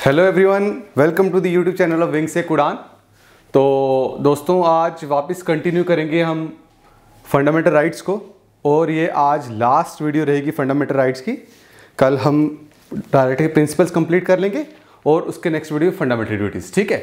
Hello everyone, welcome to the YouTube channel of wings Ek Udaan. तो दोस्तों, आज वापस कंटिन्यू करेंगे हम फंडामेंटल राइट्स को, और ये आज लास्ट वीडियो रहेगी फंडामेंटल राइट्स की। कल हम डायरेक्टली प्रिंसिपल्स कंप्लीट कर लेंगे और उसके नेक्स्ट वीडियो फंडामेंटल ड्यूटीज। ठीक है,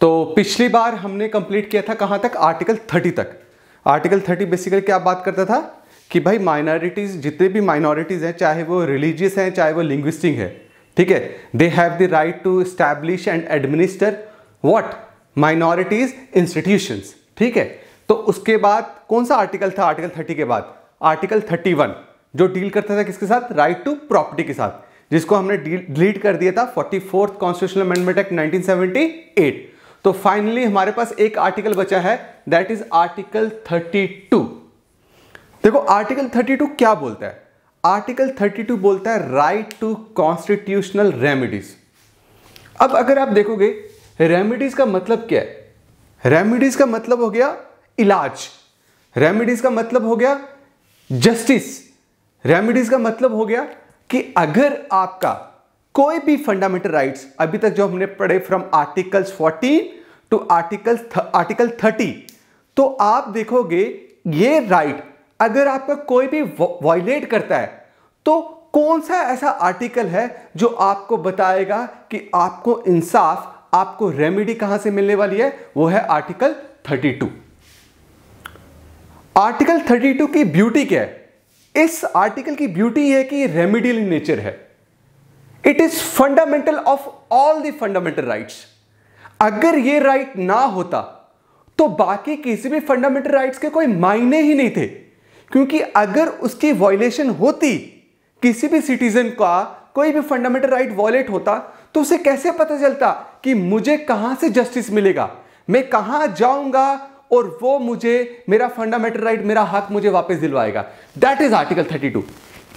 तो पिछली बार हमने कंप्लीट किया था कहाँ तक? आर्टिकल 30 तक। आर्टिकल 30 बेसिकली क्या बात करता था कि भाई माइनॉरिटीज़, जितने भी माइनॉरिटीज़ हैं, चाहे वो रिलीजियस हैं चाहे वो लिंग्विस्टिक है, ठीक है, they have the right to establish and administer what? Minorities institutions. ठीक है, तो उसके बाद कौन सा आर्टिकल था? आर्टिकल 30 के बाद आर्टिकल 31 जो डील करता था किसके साथ? राइट टू प्रॉपर्टी के साथ, जिसको हमने डिलीट कर दिया था 44th कॉन्स्टिट्यूशनल अमेंडमेंट एक्ट 1978। तो फाइनली हमारे पास एक आर्टिकल बचा है, दैट इज आर्टिकल 32। देखो आर्टिकल 32 क्या बोलता है? आर्टिकल 32 बोलता है राइट टू कॉन्स्टिट्यूशनल रेमेडीज। अब अगर आप देखोगे रेमेडीज का मतलब क्या है? रेमेडीज का मतलब हो गया इलाज, रेमेडीज का मतलब हो गया जस्टिस, रेमेडीज का मतलब हो गया कि अगर आपका कोई भी फंडामेंटल राइट्स अभी तक जो हमने पढ़े फ्रॉम आर्टिकल्स 14 टू आर्टिकल 30, तो आप देखोगे ये राइट अगर आपका कोई भी वायलेट करता है तो कौन सा ऐसा आर्टिकल है जो आपको बताएगा कि आपको इंसाफ, आपको रेमेडी कहां से मिलने वाली है? वो है आर्टिकल 32। आर्टिकल 32 की ब्यूटी क्या है? इस आर्टिकल की ब्यूटी है कि रेमेडियल इन नेचर है। It is fundamental of all the fundamental rights. अगर ये राइट ना होता तो बाकी किसी भी फंडामेंटल राइट्स के कोई मायने ही नहीं थे, क्योंकि अगर उसकी वायलेशन होती, किसी भी सिटीजन का कोई भी फंडामेंटल राइट वायलेट होता, तो उसे कैसे पता चलता कि मुझे कहां से जस्टिस मिलेगा, मैं कहां जाऊंगा और वो मुझे मेरा फंडामेंटल राइट, मेरा हक मुझे वापस दिलवाएगा? That is article 32।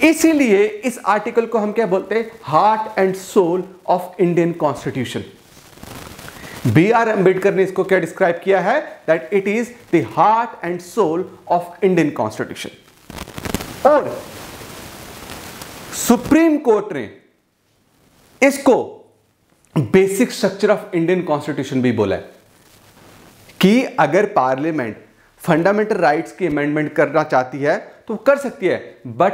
इसीलिए इस आर्टिकल को हम क्या बोलते हैं? Heart and soul of Indian constitution. B.R. Ambedkar ने इसको क्या डिस्क्राइब किया है? That it is the heart and soul of Indian constitution. और सुप्रीम कोर्ट ने इसको basic structure of Indian constitution भी बोला है कि अगर पार्लियामेंट फंडामेंटल राइट्स की अमेंडमेंट करना चाहती है तो कर सकती है, but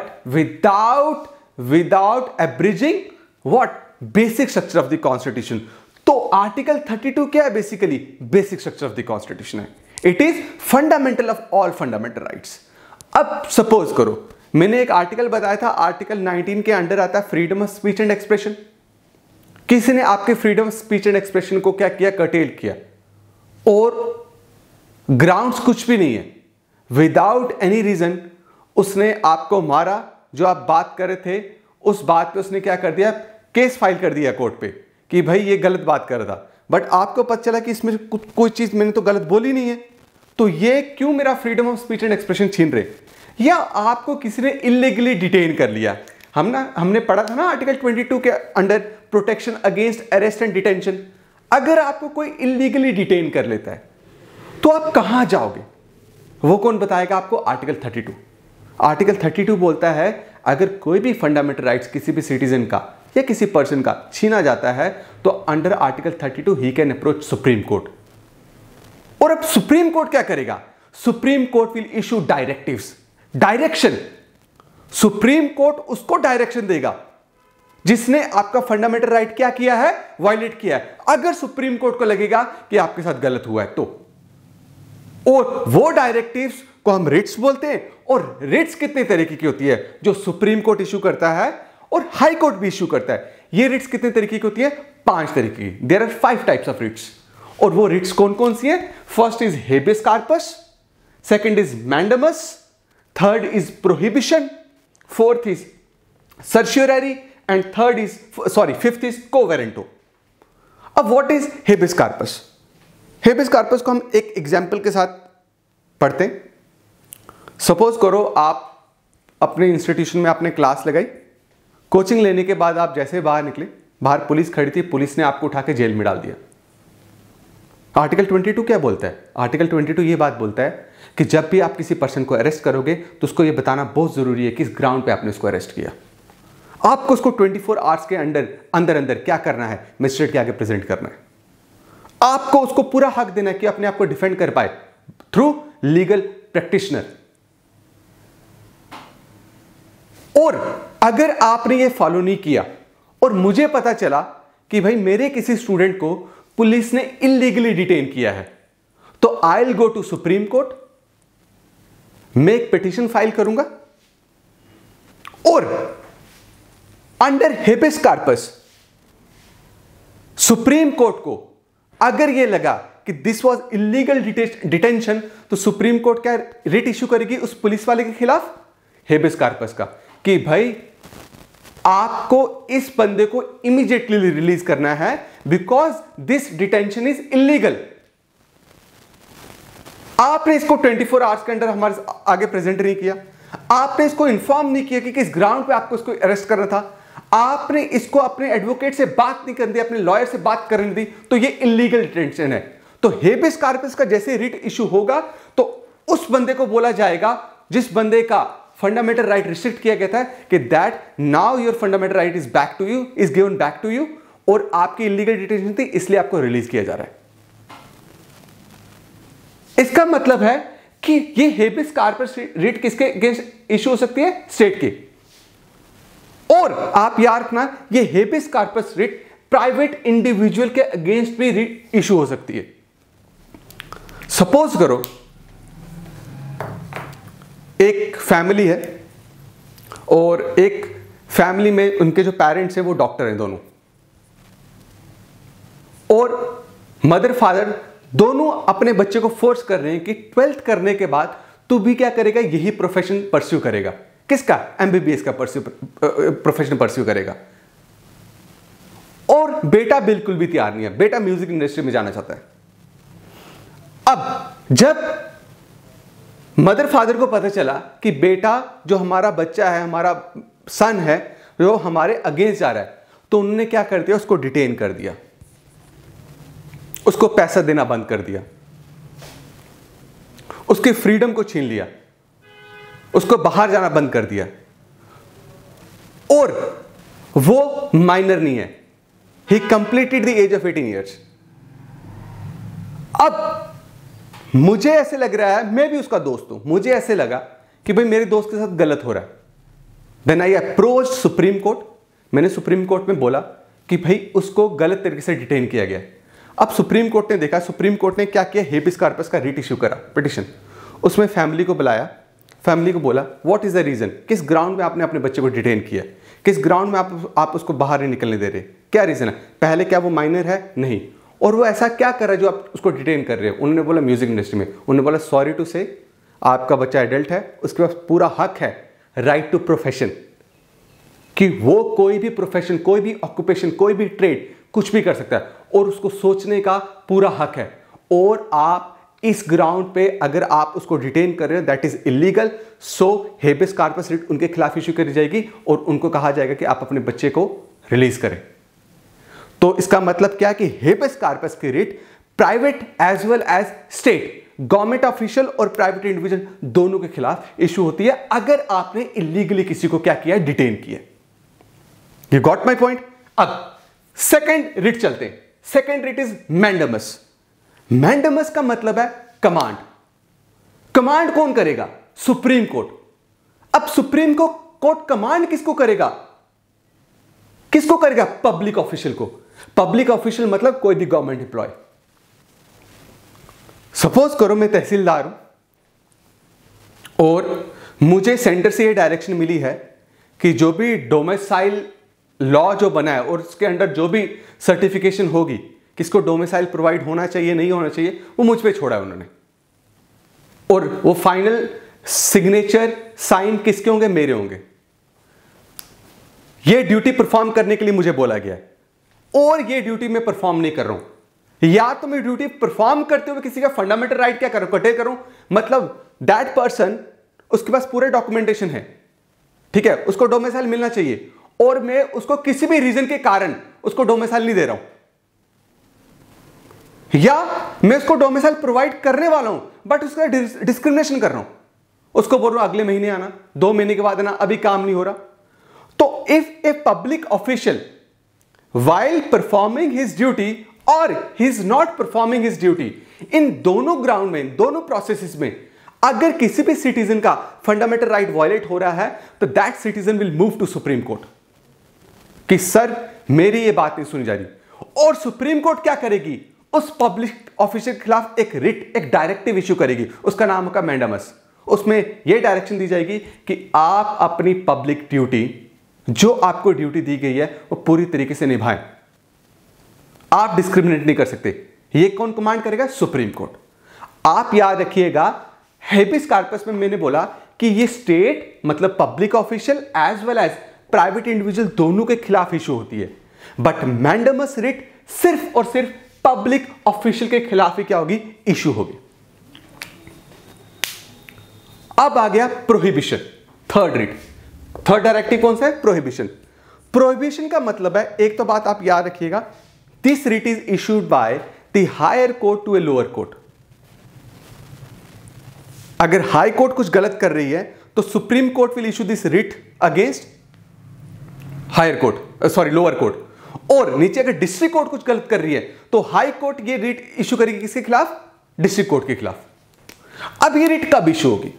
without abridging what? Basic structure of the constitution. तो आर्टिकल 32 क्या है? Basically basic structure of the constitution है। It is fundamental of all fundamental rights. अब सपोज करो मैंने एक आर्टिकल बताया था, आर्टिकल 19 के अंडर आता है freedom of speech and expression. किसी ने आपके freedom of speech and expression को क्या किया? कर्टेल किया, और ग्राउंड्स कुछ भी नहीं है, विदाउट एनी रीजन उसने आपको मारा। जो आप बात कर रहे थे उस बात पे उसने क्या कर दिया? केस फाइल कर दिया कोर्ट पे कि भाई ये गलत बात कर रहा था, बट आपको पता चला कि इसमें कोई चीज मैंने तो गलत बोली नहीं है, तो ये क्यों मेरा freedom of speech and expression छीन रहे? या आपको किसी ने इलीगली डिटेन कर लिया। हमने पढ़ा था ना आर्टिकल 22 के under protection against arrest and detention. अगर आपको कोई इलीगली डिटेन कर लेता है तो आप कहां जाओगे? वो कौन बताएगा आपको? आर्टिकल 32। आर्टिकल 32 बोलता है अगर कोई भी फंडामेंटल राइट्स किसी भी सिटीजन का या किसी पर्सन का छीना जाता है तो under article 32 he can approach supreme court. और अब सुप्रीम कोर्ट क्या करेगा? Supreme court will issue directives, direction. Supreme court उसको डायरेक्शन देगा जिसने आपका फंडामेंटल राइट क्या किया है? वायलेट किया है। अगर सुप्रीम कोर्ट को लगेगा कि आपके साथ गलत हुआ है तो, और वो डायरेक्टिव्स को हम रिट्स बोलते हैं। और रिट्स कितने तरीके की होती है? जो सुप्रीम कोर्ट इशू करता है और हाई कोर्ट भी इशू करता है। ये रिट्स कितने तरीके की होती है? 5 तरीके की। There are 5 types of writs. और वो रिट्स कौन कौन सी है? First is habeas corpus, second is mandamus, third is prohibition, fourth is certiorari and fifth is quo warranto. अब what is habeas corpus? Habeas corpus को हम एक एग्जाम्पल के साथ पढ़ते हैं। सपोज करो आप अपने इंस्टीट्यूशन में आपने क्लास लगाई, कोचिंग लेने के बाद आप जैसे बाहर निकले, बाहर पुलिस खड़ी थी, पुलिस ने आपको उठा के जेल में डाल दिया। आर्टिकल 22 क्या बोलता है? आर्टिकल 22 ये बात बोलता है कि जब भी आप किसी पर्सन को अरेस्ट करोगे तो उसको ये बताना बहुत जरूरी है किस ग्राउंड पे आपने उसको अरेस्ट किया। आपको उसको 24 आवर्स के अंदर क्या करना है, मजिस्ट्रेट के आगे प्रेजेंट करना है। आपको उसको पूरा हक देना है कि अपने आप को डिफेंड कर पाए थ्रू लीगल प्रैक्टिशनर। और अगर आपने ये फॉलो नहीं किया और मुझे पता चला कि भाई मेरे किसी स्टूडेंट को पुलिस ने इलीगली डिटेन किया है, तो I will go to supreme court, मैं एक पिटीशन फाइल करूंगा और under habeas corpus supreme court को अगर यह लगा कि दिस वाज इलीगल डिटेंशन, तो सुप्रीम कोर्ट क्या रिट इश्यू करेगी उस पुलिस वाले के खिलाफ हेबियस कॉर्पस का, कि भाई आपको इस बंदे को इमीडिएटली रिलीज करना है because this detention is illegal. आपने इसको 24 आवर्स के अंदर हमारे आगे प्रेजेंट नहीं किया, आपने इसको इन्फॉर्म नहीं किया कि किस ग्राउंड पे आपको इसको अरेस्ट करना था, आपने इसको अपने एडवोकेट से बात नहीं करनी दी, अपने लॉयर से बात करने दी, तो ये इलीगल डिटेंशन है। तो हेबियस कॉर्पस का जैसे रिट इशू होगा तो उस बंदे को बोला जाएगा जिस बंदे का फंडामेंटल राइट रिस्ट्रिक्ट किया गया था कि that now your fundamental right is back to you, is given back to you, और आपकी इलीगल डिटेंशन थी इसलिए आपको रिलीज किया जा रहा है। इसका मतलब है कि ये हेबियस कॉर्पस रिट किसके अगेंस्ट इशू हो सकती है, स्टेट की। और आप याद रखना ये habeas corpus writ private individual के अगेंस्ट भी रिट इशू हो सकती है। सपोज करो एक फैमिली है और एक फैमिली में उनके जो पेरेंट्स हैं वो डॉक्टर हैं दोनों, और मदर फादर दोनों अपने बच्चे को फोर्स कर रहे हैं कि 12th करने के बाद तू भी क्या करेगा, यही प्रोफेशन परस्यू करेगा। किसका, एमबीबीएस का प्रोफेशन परस्यू करेगा। और बेटा बिल्कुल भी तैयार नहीं है, बेटा म्यूजिक इंडस्ट्री में जाना चाहता है। अब जब मदर फादर को पता चला कि बेटा जो हमारा बच्चा है, हमारा सन है, जो हमारे अगेंस्ट जा रहा है, तो उन्होंने क्या कर दिया, उसको डिटेन कर दिया, उसको पैसा देना बंद कर दिया, उसके फ्रीडम को छीन लिया, उसको बाहर जाना बंद कर दिया। और वो माइनर नहीं है, he completed the age of 18 years. अब मुझे ऐसे लग रहा है, मैं भी उसका दोस्त हूं, मुझे ऐसे लगा कि भाई मेरे दोस्त के साथ गलत हो रहा है। Then I approached supreme court, मैंने सुप्रीम कोर्ट में बोला कि भाई उसको गलत तरीके से डिटेन किया गया। अब सुप्रीम कोर्ट ने देखा, सुप्रीम कोर्ट ने क्या किया, हेबियस कॉर्पस का रिट इश्यू करा, पिटिशन। उसमें फैमिली को बुलाया, फैमिली को बोला व्हाट इज द रीजन, किस ग्राउंड में आपने अपने बच्चे को डिटेन किया, किस ग्राउंड में आप उसको बाहर नहीं निकलने दे रहे, क्या रीजन है, पहले क्या वो माइनर है, नहीं, और वो ऐसा क्या कर रहा है जो आप उसको डिटेन कर रहे हो। उन्होंने बोला म्यूजिक इंडस्ट्री में, उन्होंने बोला सॉरी टू से आपका बच्चा एडल्ट है, उसके पास पूरा हक है, राइट टू प्रोफेशन, कि वो कोई भी प्रोफेशन, कोई भी ऑक्यूपेशन, कोई भी ट्रेड कुछ भी कर सकता है और उसको सोचने का पूरा हक है। और आप इस ग्राउंड पे अगर आप उसको डिटेन कर रहे हो that is illegal, so habeas corpus writ उनके खिलाफ इश्यू करी जाएगी और उनको कहा जाएगा कि आप अपने बच्चे को रिलीज करें। तो इसका मतलब क्या कि हेबियस कॉर्पस की writ private as well as state, government official और प्राइवेट इंडिविजुअल दोनों के खिलाफ इश्यू होती है अगर आपने इलीगली किसी को क्या किया, डिटेन किया। You got my point. अब सेकेंड रिट चलते हैं। Second writ is mandamus. Mandamus का मतलब है कमांड। कमांड कौन करेगा, सुप्रीम कोर्ट। अब सुप्रीम कोर्ट कमांड किसको करेगा, किसको करेगा, पब्लिक ऑफिशियल को। पब्लिक ऑफिशियल मतलब कोई भी गवर्नमेंट एम्प्लॉय। सपोज करो मैं तहसीलदार हूं और मुझे सेंटर से ये डायरेक्शन मिली है कि जो भी डोमिसाइल लॉ जो बना है और उसके अंडर जो भी सर्टिफिकेशन होगी, किसको डोमिसाइल प्रोवाइड होना चाहिए नहीं होना चाहिए, वो मुझ पे छोड़ा है उन्होंने। और वो फाइनल सिग्नेचर साइन किसके होंगे, मेरे होंगे। ये ड्यूटी परफॉर्म करने के लिए मुझे बोला गया है और ये ड्यूटी मैं परफॉर्म नहीं कर रहा हूं। या तो मैं ड्यूटी परफॉर्म करते हुए किसी का फंडामेंटल राइट क्या करूं, कटे करूं, मतलब दैट पर्सन उसके पास पूरे डॉक्यूमेंटेशन है, ठीक है, उसको डोमिसाइल मिलना चाहिए और मैं उसको किसी भी रीजन के कारण उसको डोमिसाइल नहीं दे रहा हूं। या मैं उसको डोमिसाइल प्रोवाइड करने वाला हूं बट उसका डिस्क्रिमिनेशन कर रहा हूं, उसको बोल रहा हूं अगले महीने आना, 2 महीने के बाद आना, अभी काम नहीं हो रहा। तो if a public official while performing his duty or he is not performing his duty, इन दोनों ग्राउंड में, दोनों प्रोसेसेस में अगर किसी भी सिटीजन का फंडामेंटल राइट वायलेट हो रहा है तो that citizen will move to supreme court कि सर मेरी ये बात नहीं सुनी जा रही, और सुप्रीम कोर्ट क्या करेगी, उस पब्लिक ऑफिशियल के खिलाफ एक रिट, एक डायरेक्टिव इश्यू करेगी, उसका नाम होगा मैंडामस। उसमें यह डायरेक्शन दी जाएगी कि आप अपनी पब्लिक ड्यूटी, जो आपको ड्यूटी दी गई है वो पूरी तरीके से निभाएं, आप डिस्क्रिमिनेट नहीं कर सकते। ये कौन कमांड करेगा? Supreme court. आप याद रखिएगा हेबिस कॉर्पस में मैंने बोला कि ये स्टेट मतलब public official as well as private individual दोनों के खिलाफ इशू होती है, बट मैंडामस रिट सिर्फ और सिर्फ पब्लिक ऑफिशियल के खिलाफ ही क्या होगी? इशू होगी। अब आ गया prohibition, third writ. Third directive कौन सा है? प्रोहिबिशन। प्रोहिबिशन का मतलब है, एक तो बात आप याद रखिएगा, this writ is issued by the higher court to a lower court. अगर हाई कोर्ट कुछ गलत कर रही है तो supreme court will issue this writ against higher court, sorry lower court, और नीचे अगर डिस्ट्रिक्ट कोर्ट कुछ गलत कर रही है तो हाई कोर्ट ये रिट इशू करेगी किसके खिलाफ? डिस्ट्रिक्ट कोर्ट के खिलाफ। अब ये रिट कब इशू होगी?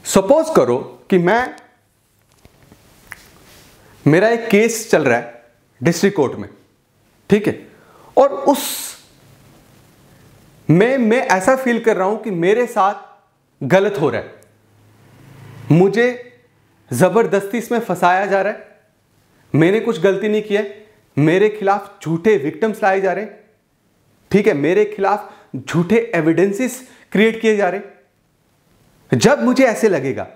सपोज करो कि मेरा एक केस चल रहा है डिस्ट्रिक्ट कोर्ट में, ठीक है, और उस में मैं ऐसा फील कर रहा हूं कि मेरे साथ गलत हो रहा है, मुझे जबरदस्ती इसमें फंसाया जा रहा है, मैंने कुछ गलती नहीं किया, मेरे खिलाफ झूठे विक्टिम्स लाए जा रहे हैं, ठीक है, मेरे खिलाफ झूठे एविडेंसेस क्रिएट किए जा रहे हैं। जब मुझे ऐसे लगेगा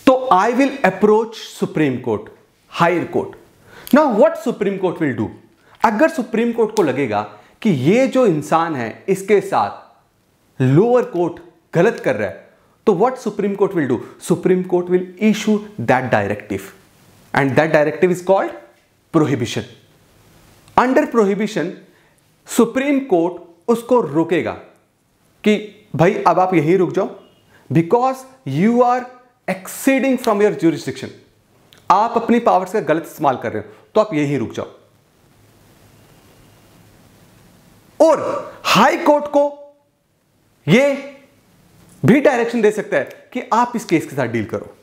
तो I will approach supreme court, higher court. Now what supreme court will do? अगर सुप्रीम कोर्ट को लगेगा कि ये जो इंसान है इसके साथ लोअर कोर्ट गलत कर रहा है, तो what supreme court will do? Supreme court will issue that directive and that directive is called prohibition. Under prohibition supreme court उसको रोकेगा कि भाई अब आप यहीं रुक जाओ, because you are exceeding from your jurisdiction, आप अपनी पावर्स का गलत इस्तेमाल कर रहे हो, तो आप यहीं रुक जाओ। और हाई कोर्ट को यह भी डायरेक्शन दे सकता है कि आप इस केस के साथ डील करो।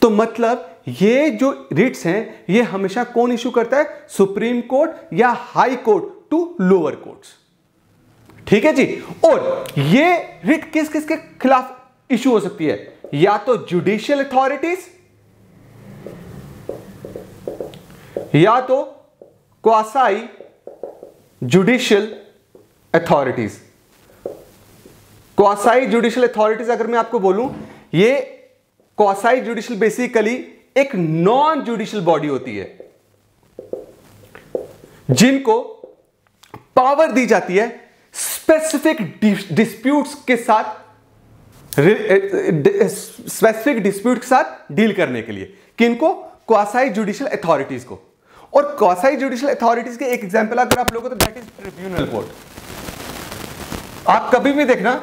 तो मतलब ये जो रिट्स हैं ये हमेशा कौन इशू करता है? सुप्रीम कोर्ट या high court to lower courts, ठीक है जी। और ये रिट किस किस के खिलाफ इशू हो सकती है? या तो जुडिशियल अथॉरिटीज, या तो quasi judicial authorities. Quasi judicial authorities अगर मैं आपको बोलूं, ये क्वासाई जुडिशियल बेसिकली एक नॉन जुडिशियल बॉडी होती है जिनको पावर दी जाती है स्पेसिफिक डिस्प्यूट्स के साथ, स्पेसिफिक डिस्प्यूट के साथ डील करने के लिए। किनको? क्वासाई जुडिशियल अथॉरिटीज को। और क्वासाई जुडिशियल अथॉरिटीज के एक एग्जांपल अगर आप लोगों तो दैट इज ट्रिब्यूनल कोर्ट। आप कभी भी देखना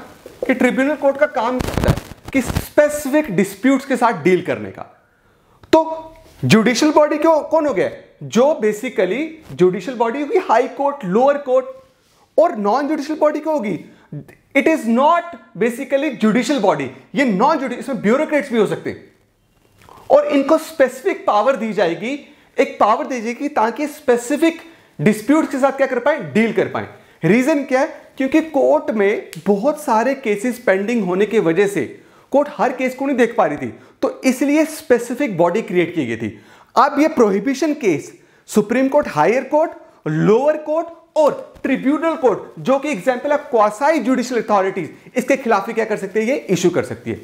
कि ट्रिब्यूनल कोर्ट का काम होता है कि स्पेसिफिक डिस्प्यूट्स के साथ डील करने का। तो जुडिशियल बॉडी क्यों कौन हो गया? जो बेसिकली जुडिशियल बॉडी होगी हाई कोर्ट, लोअर कोर्ट, और नॉन जुडिशियल बॉडी क्या होगी? It is not basically judicial body, ये नॉन जुडिशियल, इसमें ब्यूरोक्रेट्स भी हो सकते हैं, और इनको स्पेसिफिक पावर दी जाएगी, एक पावर दी जाएगी ताकि स्पेसिफिक डिस्प्यूट के साथ क्या कर पाए? डील कर पाए। रीजन क्या है? क्योंकि कोर्ट में बहुत सारे केसेस पेंडिंग होने की वजह से कोर्ट हर केस को नहीं देख पा रही थी, तो इसलिए स्पेसिफिक बॉडी क्रिएट की गई थी। अब ये prohibition case supreme court, higher court, lower court और ट्रिब्यूनल कोर्ट, जो कि एग्जांपल है क्वासाई जुडिशियल अथॉरिटीज, इसके खिलाफ ही क्या कर सकती है? ये इशू कर सकती है।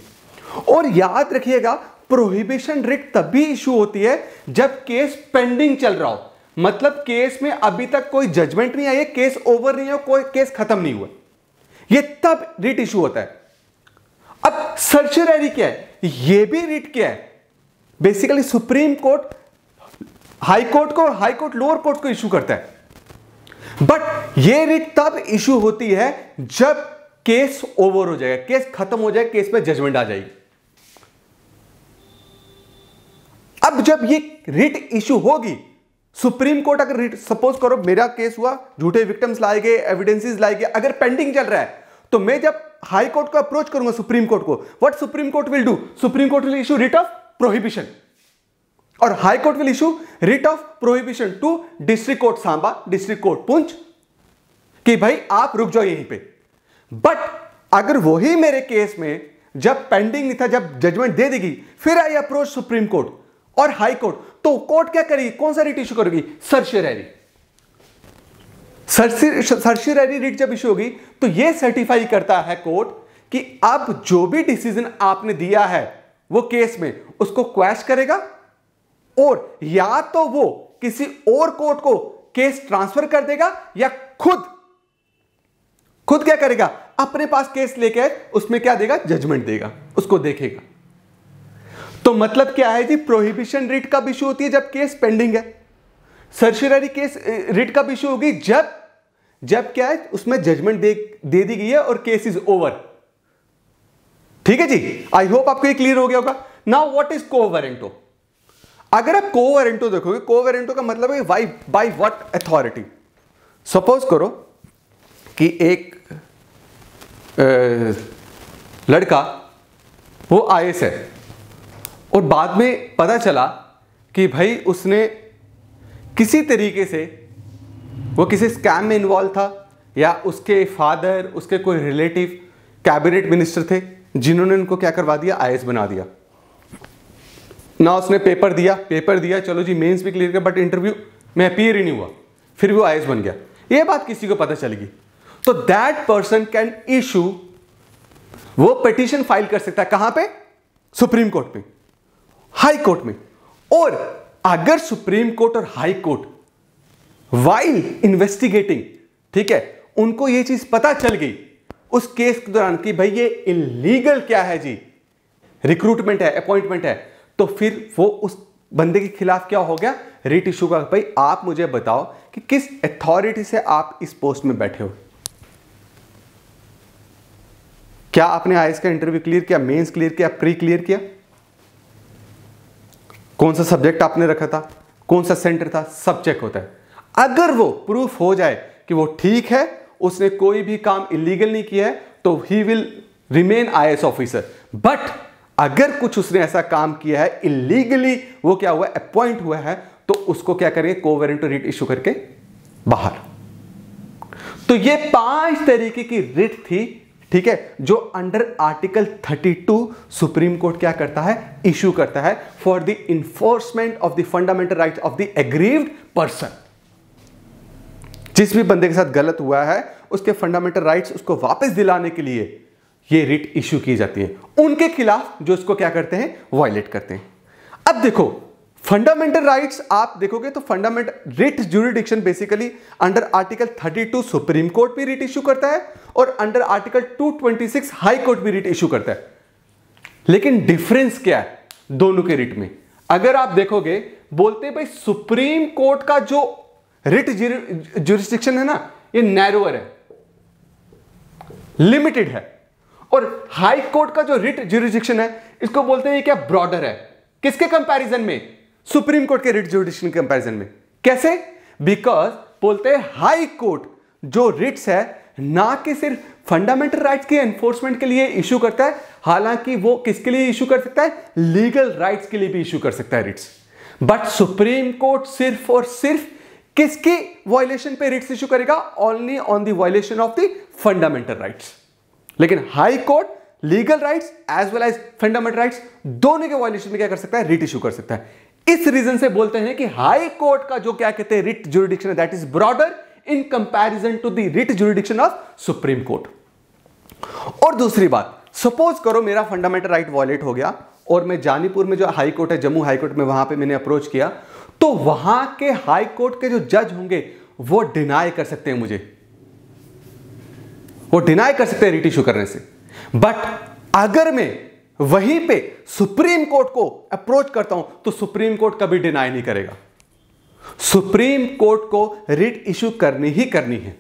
और याद रखिएगा प्रोहिबिशन रिट तभी इशू होती है जब केस पेंडिंग चल रहा हो, मतलब केस में अभी तक कोई जजमेंट नहीं आई है, केस ओवर नहीं है, कोई केस खत्म नहीं हुआ, ये तब रिट इशू होता है। अब सर्चररी क्या है? ये भी रिट क्या है? Basically supreme court high court को, हाई कोर्ट लोअर कोर्ट को इशू करता है। बट ये रिट तब इशू होती है जब केस ओवर हो जाएगा, केस खत्म हो जाए, केस पे जजमेंट आ जाएगी। अब जब ये रिट इशू होगी, सुप्रीम कोर्ट अगर रिट, सपोज करो मेरा केस हुआ, झूठे विक्टिम्स लाए गए, एविडेंसेस लाए गए, अगर पेंडिंग चल रहा है, तो मैं जब हाई कोर्ट को अप्रोच करूंगा, सुप्रीम कोर्ट को, what supreme court will do? Supreme court will issue writ of prohibition और high court will issue writ of prohibition to district court Samba, district court Poonch, कि भाई आप रुक जाओ यहीं पे। बट अगर वही मेरे केस में जब पेंडिंग नहीं था, जब जजमेंट दे देगी, फिर आई अप्रोच सुप्रीम कोर्ट और हाई कोर्ट, तो कोर्ट क्या करेगी? कौन सा रिट इशू करेगी? सर्शियरी। सर्शियरी रिट जब इशू होगी तो यह सर्टिफाई करता है कोर्ट कि अब जो भी डिसीजन आपने दिया है वो केस में, उसको क्वैश करेगा और या तो वो किसी और कोर्ट को केस ट्रांसफर कर देगा या खुद क्या करेगा? अपने पास केस लेके उसमें क्या देगा? जजमेंट देगा, उसको देखेगा। तो मतलब क्या है जी? प्रोहिबिशन रिट कब इशू होती है? जब केस पेंडिंग है। सर्शियरी केस रिट कब इशू होगी? जब क्या है, उसमें जजमेंट दे दी गई है और केस इज ओवर। ठीक है जी, आई होप आपको ये क्लियर हो गया होगा। नाउ व्हाट इज को वारंटो? अगर आप को वारंटो देखोगे, को वारंटो का मतलब है बाय व्हाट अथॉरिटी। सपोज करो कि एक लड़का वो आईएएस है और बाद में पता चला कि भाई उसने किसी तरीके से वो किसी स्कैम में इन्वॉल्व था, या उसके फादर, उसके कोई रिलेटिव कैबिनेट मिनिस्टर थे जिन्होंने उनको क्या करवा दिया? आईएएस बना दिया। ना उसने पेपर दिया, चलो जी मेंस भी क्लियर किया, बट इंटरव्यू में अपीयर ही नहीं हुआ, फिर भी वो आईएएस बन गया। ये बात किसी को पता चलेगी तो दैट पर्सन कैन इशू, वो पिटीशन फाइल कर सकता है। कहां पे? सुप्रीम कोर्ट में, हाई कोर्ट में। और अगर सुप्रीम कोर्ट और हाई कोर्ट वाइल इन्वेस्टिगेटिंग, ठीक है, उनको ये चीज पता चल गई उस केस के दौरान कि भाई ये इलीगल क्या है जी, रिक्रूटमेंट है, अपॉइंटमेंट है, तो फिर वो उस बंदे के खिलाफ क्या हो गया? रिट इशू का। भाई आप मुझे बताओ कि किस अथॉरिटी से आप इस पोस्ट में बैठे हो? क्या आपने आईएएस का इंटरव्यू क्लियर किया, मेंस क्लियर किया, प्री क्लियर किया? कौन सा सब्जेक्ट आपने रखा था, कौन सा सेंटर था, सब चेक होता है। अगर वो प्रूफ हो जाए कि वो ठीक है, उसने कोई भी काम इलीगल नहीं किया है, तो he will remain IAS officer. But अगर कुछ उसने ऐसा काम किया है इलीगली, वो क्या हुआ? अपॉइंट हुआ है, तो उसको क्या करेंगे? को वारंटो रिट इशू करके बाहर। तो ये 5 तरीके की रिट थी, ठीक है, जो अंडर आर्टिकल 32 सुप्रीम कोर्ट क्या करता है? इशू करता है for the enforcement of the fundamental rights of the aggrieved person. जिस भी बंदे के साथ गलत हुआ है उसके फंडामेंटल राइट्स उसको वापस दिलाने के लिए ये रिट इशू की जाती है उनके खिलाफ जो उसको क्या करते हैं? वायलेट करते हैं। अब देखो फंडामेंटल राइट्स आप देखोगे तो fundamental writ jurisdiction basically under article 32 supreme court भी रिट इशू करता है और अंडर आर्टिकल 226 हाई कोर्ट भी रिट इशू करता है। लेकिन डिफरेंस क्या है दोनों के रिट में? अगर आप देखोगे, बोलते हैं भाई सुप्रीम कोर्ट का जो रिट ज्यूरिडिक्शन है ना, ये नैरोअर है, लिमिटेड है, और हाई कोर्ट का जो रिट ज्यूरिडिक्शन है इसको बोलते हैं ये क्या? ब्रॉडर है। किसके कंपैरिजन में? सुप्रीम कोर्ट के रिट ज्यूरिडिक्शन के कंपैरिजन में। कैसे? बिकॉज बोलते हैं हाई कोर्ट जो रिट्स है ना कि सिर्फ फंडामेंटल राइट्स के एनफोर्समेंट के लिए इशू करता है, हालांकि वो किसके लिए इशू कर सकता है? लीगल राइट्स के लिए भी इशू कर सकता है रिट्स। बट सुप्रीम कोर्ट सिर्फ और सिर्फ किसकी वायलेशन पे रिट्स इशू करेगा? Only on the violation of the fundamental rights. लेकिन high court legal rights as well as fundamental rights दोनों के वायलेशन में क्या कर सकता है? रिट इशू कर सकता है। इस रीजन से बोलते हैं कि हाई कोर्ट का जो क्या कहते हैं रिट ज्यूरिडिक्शन है that is broader in comparison to the writ jurisdiction of supreme court. और दूसरी बात, सपोज करो मेरा फंडामेंटल राइट वायलेट हो गया और मैं जानीपुर में जो हाई कोर्ट है, जम्मू हाई कोर्ट में, वहां पे मैंने अप्रोच किया, तो वहां के हाई कोर्ट के जो जज होंगे वो डिनाई कर सकते हैं मुझे, वो डिनाई कर सकते हैं रिट इशू करने से। बट अगर मैं वहीं पे सुप्रीम कोर्ट को अप्रोच करता हूं तो सुप्रीम कोर्ट कभी डिनाई नहीं करेगा। सुप्रीम कोर्ट को रिट इश्यू करनी ही करनी है,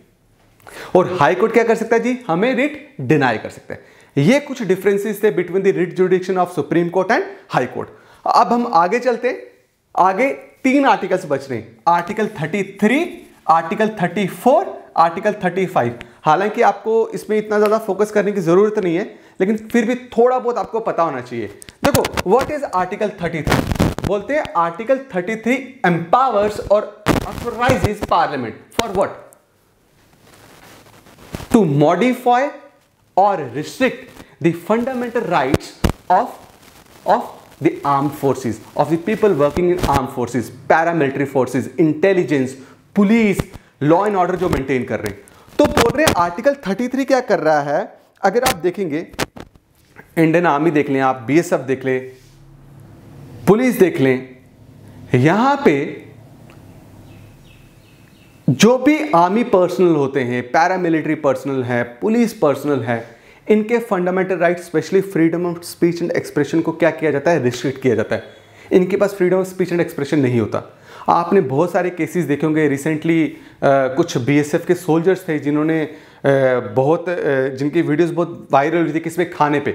और हाई कोर्ट क्या कर सकता है जी, हमें रिट डिनाई कर सकता है। ये कुछ डिफरेंसेस थे between the writ जुडिक्शन of supreme court and high court. अब हम आगे चलते हैं, आगे 3 आर्टिकल्स बच रहे हैं, आर्टिकल 33, आर्टिकल 34, आर्टिकल 35। हालांकि आपको इसमें इतना ज्यादा फोकस करने की जरूरत नहीं है, लेकिन फिर भी थोड़ा बहुत आपको पता होना चाहिए। देखो, व्हाट इज आर्टिकल 33? बोलते हैं आर्टिकल 33 एम्पावर्स और authorises parliament for what? To modify और restrict the fundamental rights of the armed forces, of the people working in armed forces, paramilitary forces, intelligence, police, law and order जो maintain कर रहे हैं। तो बोल रहे हैं आर्टिकल 33 क्या कर रहा है, अगर आप देखेंगे इंडियन आर्मी देख लें, आप बीएसएफ देख लें, पुलिस देख लें, यहां पे जो भी आर्मी पर्सनल होते हैं, पैरामिलिट्री पर्सनल है, पुलिस पर्सनल है, इनके fundamental right specially freedom of speech and expression को क्या किया जाता है, रिस्ट्रिक्ट किया जाता है। इनके पास freedom of speech and expression नहीं होता। आपने बहुत सारे केसेस देखे होंगे, रिसेंटली कुछ बीएसएफ के सोल्जर्स थे जिन्होंने जिनकी वीडियोस बहुत वायरल हुई थी किसमें, खाने पे,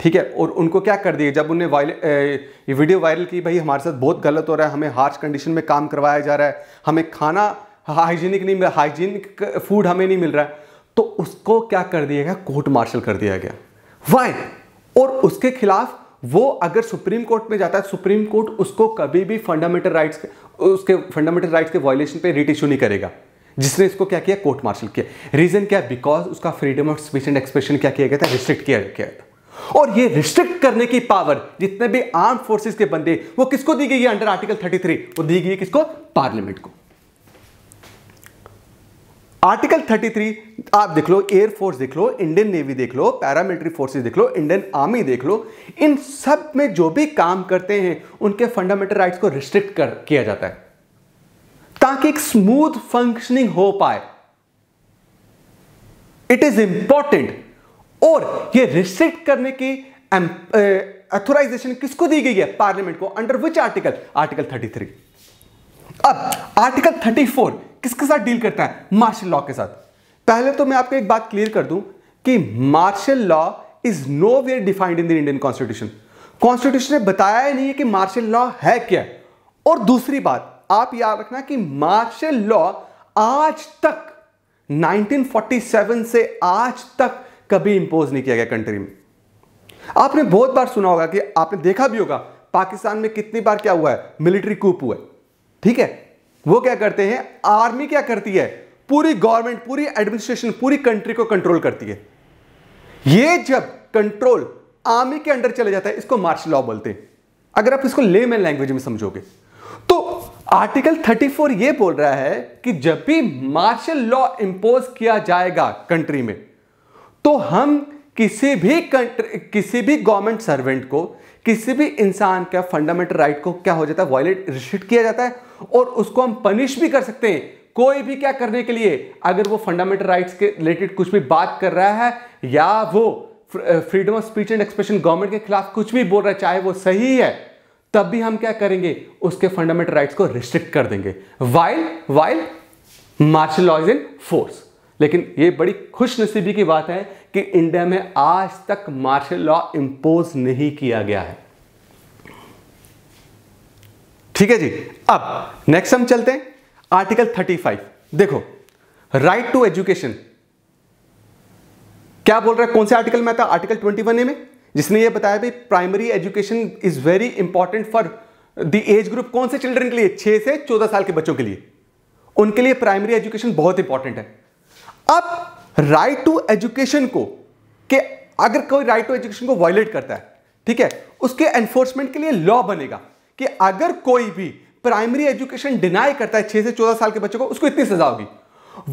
ठीक है, और उनको क्या कर दिया, जब उन्हें ये वीडियो वायरल की, भाई हमारे साथ बहुत गलत हो रहा है, हमें हार्श कंडीशन में काम करवाया जा रहा है, हमें खाना हाइजीनिक नहीं मिल, हाइजीनिक फूड हमें नहीं मिल रहा है, तो उसको क्या कर दिया गया, कोर्ट मार्शल कर दिया गया। वाई? और उसके खिलाफ वो अगर सुप्रीम कोर्ट में जाता है, सुप्रीम कोर्ट उसको कभी भी फंडामेंटल राइट्स के वायलेशन पे रिट इशू नहीं करेगा, जिसने इसको क्या किया, कोर्ट मार्शल किया। रीजन क्या? बिकॉज उसका freedom of speech and expression क्या किया गया था, रिस्ट्रिक्ट किया गया था। और ये रिस्ट्रिक्ट करने की पावर जितने भी आर्म्ड फोर्सेस के बंदे, वो किसको दी गई है अंडर आर्टिकल 33? वो दी गई है किसको? पार्लियामेंट को। आर्टिकल 33 आप देख लो, एयरफोर्स देख लो, इंडियन नेवी देख लो, पैरामिलिट्री फोर्सेस देख लो, इंडियन आर्मी देख लो, इन सब में जो भी काम करते हैं उनके फंडामेंटल राइट्स को रिस्ट्रिक्ट किया जाता है ताकि एक स्मूथ फंक्शनिंग हो पाए। It is important. और ये रिस्ट्रिक्ट करने की अथोराइजेशन किसको दी गई है? पार्लियामेंट को। Under which article? आर्टिकल 33। अब आर्टिकल 34 किसके साथ डील करता है? मार्शल लॉ के साथ। पहले तो मैं आपको एक बात क्लियर कर दूं कि martial law is nowhere defined in the Indian constitution. Constitution ने बताया ही नहीं है कि मार्शल लॉ है क्या। और दूसरी बात आप याद रखना कि मार्शल लॉ आज तक 1947 से आज तक कभी इंपोज नहीं किया गया कंट्री में। आपने बहुत बार सुना होगा कि आपने देखा भी होगा पाकिस्तान में कितनी बार क्या हुआ है, मिलिट्री कूप हुआ है, ठीक है। वो क्या करते हैं, आर्मी क्या करती है, पूरी गवर्नमेंट, पूरी एडमिनिस्ट्रेशन, पूरी कंट्री को कंट्रोल करती है। ये जब कंट्रोल आर्मी के अंडर चले जाता है, इसको मार्शल लॉ बोलते हैं। अगर आप इसको लेमैन लैंग्वेज में समझोगे तो आर्टिकल 34 ये बोल रहा है कि जब भी मार्शल लॉ इंपोज किया जाएगा कंट्री में, तो हम किसी भी गवर्नमेंट सर्वेंट को, किसी भी इंसान का फंडामेंटल राइट को क्या हो जाता है, वायलेट, रिस्ट्रिक्ट किया जाता है। और उसको हम पनिश भी कर सकते हैं, कोई भी क्या करने के लिए, अगर वो फंडामेंटल राइट्स के रिलेटेड कुछ भी बात कर रहा है या वो freedom of speech and expression government के खिलाफ कुछ भी बोल रहा है, चाहे वो सही है, तब भी हम क्या करेंगे, उसके फंडामेंटल राइट्स को रिस्ट्रिक्ट कर देंगे while martial law is in force. लेकिन ये बड़ी खुशनसीबी की बात है कि इंडिया में आज तक मार्शल लॉ इंपोज नहीं किया गया है। ठीक है जी। अब नेक्स्ट हम चलते हैं आर्टिकल 35। देखो, राइट टू एजुकेशन क्या बोल रहा है, कौन से आर्टिकल में आता है? आर्टिकल 21A में, जिसने ये बताया भाई primary education is very important for the age group. कौन से चिल्ड्रन के लिए? 6 से 14 साल के बच्चों के लिए, उनके लिए प्राइमरी एजुकेशन बहुत इंपॉर्टेंट है। अब राइट टू एजुकेशन को कि अगर कोई राइट टू एजुकेशन को वायलेट करता है, ठीक है, उसके एनफोर्समेंट के लिए लॉ बनेगा कि अगर कोई भी प्राइमरी एजुकेशन डिनाई करता है 6 से 14 साल के बच्चों को, उसको इतनी सजा होगी।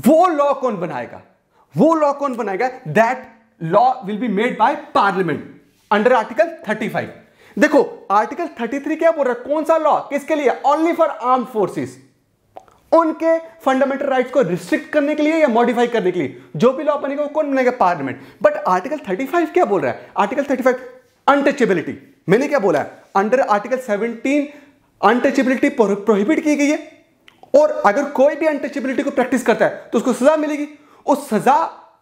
वो लॉ कौन बनाएगा? वो लॉ कौन बनाएगा? That law will be made by parliament under article 35। देखो, आर्टिकल 33 क्या बोल रहा है, कौन सा लॉ, किसके लिए? ओनली फॉर आर्म्ड फोर्सेस, उनके फंडामेंटल राइट्स को रिस्ट्रिक्ट करने के लिए या मॉडिफाई करने के लिए जो भी लॉ बनेगा वो कौन बनाएगा? पार्लियामेंट। बट आर्टिकल 35 क्या बोल रहा है? Article 35 untouchability. मैंने क्या बोला है? अंडर आर्टिकल 17 अनटचेबिलिटी प्रोहिबिट की गई है, और अगर कोई भी अनटचेबिलिटी को प्रैक्टिस करता है तो उसको सजा मिलेगी। उस सजा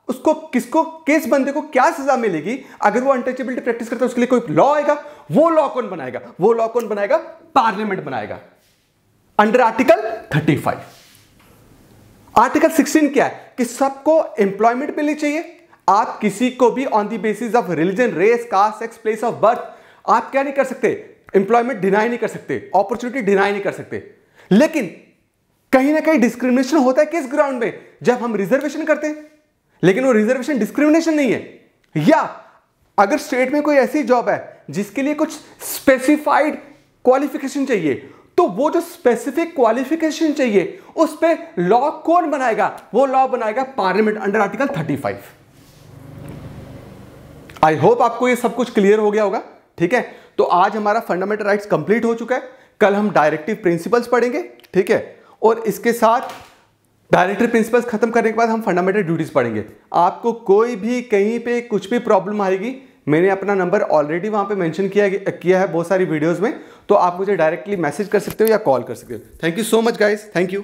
उसको किसको, किस बंदे को क्या सजा मिलेगी अगर वो अनटचेबिलिटी प्रैक्टिस करता है? उसके लिए कोई लॉ आएगा। वो लॉ कौन बनाएगा? वो लॉ कौन बनाएगा? पार्लियामेंट बनाएगा अंडर आर्टिकल 35। आर्टिकल 16 क्या है कि सबको एम्प्लॉयमेंट मिलनी चाहिए। आप किसी को भी on the basis of religion, race, caste, sex, place of birth आप क्या नहीं कर सकते? एम्प्लॉयमेंट डिनाई नहीं कर सकते, अपॉर्चुनिटी डिनाई नहीं कर सकते। लेकिन कहीं ना कहीं डिस्क्रिमिनेशन होता है किस ग्राउंड में? जब हम रिजर्वेशन करते हैं। लेकिन वो रिजर्वेशन डिस्क्रिमिनेशन नहीं है। या अगर स्टेट में कोई ऐसी जॉब है जिसके लिए कुछ स्पेसिफाइड क्वालिफिकेशन चाहिए, तो वो जो स्पेसिफिक क्वालिफिकेशन चाहिए उस पे लॉ कौन बनाएगा? वो लॉ बनाएगा parliament under article 35। I hope आपको ये सब कुछ क्लियर हो गया होगा। ठीक है, तो आज हमारा फंडामेंटल राइट्स कंप्लीट हो चुका है। कल हम डायरेक्टिव प्रिंसिपल्स पढ़ेंगे। ठीक है, और इसके साथ डायरेक्टिव प्रिंसिपल्स खत्म करने के बाद हम फंडामेंटल ड्यूटीज पढ़ेंगे। आपको कोई भी कहीं पे कुछ भी प्रॉब्लम आएगी, मैंने अपना नंबर ऑलरेडी वहां पे मेंशन किया है बहुत सारी वीडियोस में, तो आप मुझे डायरेक्टली मैसेज कर सकते हो या कॉल कर सकते हो। Thank you so much guys, thank you.